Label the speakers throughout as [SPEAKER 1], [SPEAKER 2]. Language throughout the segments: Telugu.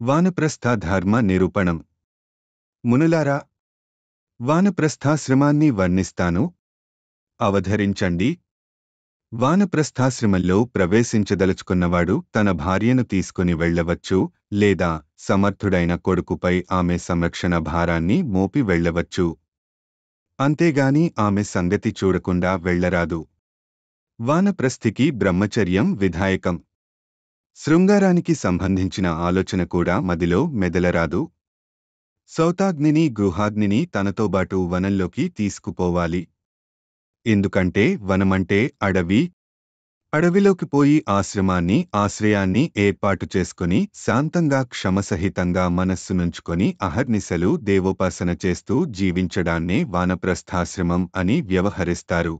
[SPEAKER 1] వానప్రస్థ ధర్మ నిరూపణం. మునులారా, వానప్రస్థాశ్రమాన్ని వర్ణిస్తాను, అవధరించండి. వానప్రస్థాశ్రమంలో ప్రవేశించదలుచుకున్నవాడు తన భార్యను తీసుకుని వెళ్ళవచ్చు, లేదా సమర్థుడైన కొడుకుపై ఆమె సంరక్షణ భారాన్ని మోపి వెళ్ళవచ్చు. అంతేగాని ఆమె సంగతి చూడకుండా వెళ్ళరాదు. వానప్రస్థికి బ్రహ్మచర్యం విధాయకం. శృంగారానికి సంబంధించిన ఆలోచన కూడా మదిలో మెదలరాదు. సౌతాగ్నిని గృహాగ్నిని తనతోబాటు వనంలోకి తీసుకుపోవాలి. ఎందుకంటే వనమంటే అడవి. అడవిలోకి పోయి ఆశ్రయాన్ని ఏర్పాటు చేసుకుని శాంతంగా క్షమసహితంగా మనస్సునుంచుకొని అహర్నిశలు దేవోపాసన చేస్తూ జీవించడాన్నే వానప్రస్థాశ్రమం అని వ్యవహరిస్తారు.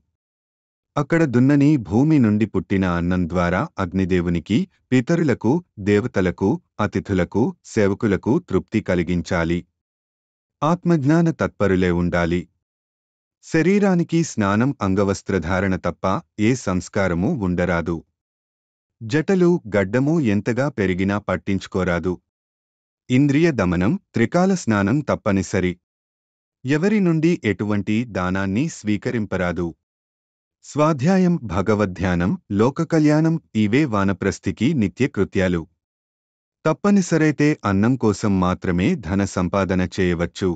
[SPEAKER 1] అక్కడ దున్నని భూమి నుండి పుట్టిన అన్నం ద్వారా అగ్నిదేవునికి, పితరులకు, దేవతలకు, అతిథులకు, సేవకులకు తృప్తి కలిగించాలి. ఆత్మజ్ఞాన తత్పరులే ఉండాలి. శరీరానికి స్నానం, అంగవస్త్రధారణ తప్ప ఏ సంస్కారమూ ఉండరాదు. జటలు, గడ్డము ఎంతగా పెరిగినా పట్టించుకోరాదు. ఇంద్రియ దమనం, త్రికాల స్నానం తప్పనిసరి. ఎవరి నుండి ఎటువంటి దానాన్ని స్వీకరింపరాదు. స్వాధ్యాయం, భగవద్ధ్యానం, లోకకల్యాణం ఇవే వానప్రస్థికి నిత్యకృత్యాలు. తప్పనిసరైతే అన్నం కోసం మాత్రమే ధన సంపాదన చేయవచ్చు.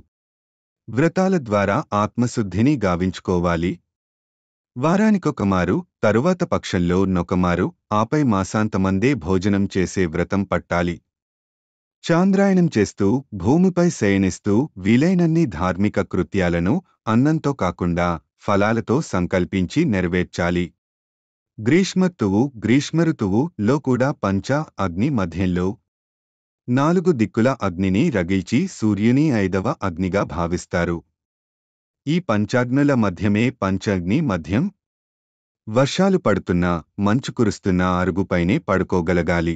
[SPEAKER 1] వ్రతాల ద్వారా ఆత్మశుద్ధిని గావించుకోవాలి. వారానికొకమారు, తరువాత పక్షంలో నొకమారు, ఆపై మాసాంతమందే భోజనం చేసే వ్రతం పట్టాలి. చాంద్రాయణం చేస్తూ, భూమిపై శయనిస్తూ వీలైనన్ని ధార్మిక కృత్యాలను అన్నంతో కాకుండా ఫలాలతో సంకల్పించి నెరవేర్చాలి. గ్రీష్మఋతువులో కూడా అగ్ని మధ్యంలో 4 దిక్కుల అగ్నిని రగిల్చి సూర్యుని 5వ అగ్నిగా భావిస్తారు. ఈ పంచాగ్నుల మధ్యమే పంచఅగ్ని మధ్యం. వర్షాలు పడుతున్నా, మంచు కురుస్తున్నా అరుగుపైనే పడుకోగలగాలి.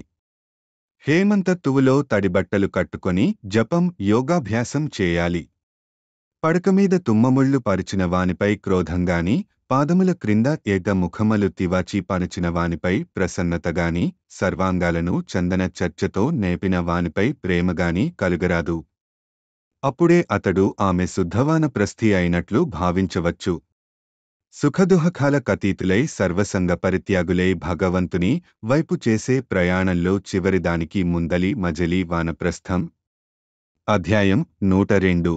[SPEAKER 1] హేమంతత్తువులో తడిబట్టలు కట్టుకొని జపం, యోగాభ్యాసం చేయాలి. పడకమీద తుమ్మముళ్ళు పరిచిన వానిపై క్రోధంగాని, పాదముల క్రింద ముఖమలు తివాచి పరచిన వానిపై ప్రసన్నతగాని, సర్వాంగాలను చందన చర్చతో నేపిన వానిపై ప్రేమగాని కలుగరాదు. అప్పుడే అతడు ఆమె శుద్ధవానప్రస్థి అయినట్లు భావించవచ్చు. సుఖదుహకాలకతీతులై సర్వసంగ పరిత్యాగులై భగవంతుని వైపు చేసే ప్రయాణంలో చివరిదానికి ముందలి మజలి వానప్రస్థం. అధ్యాయం 102.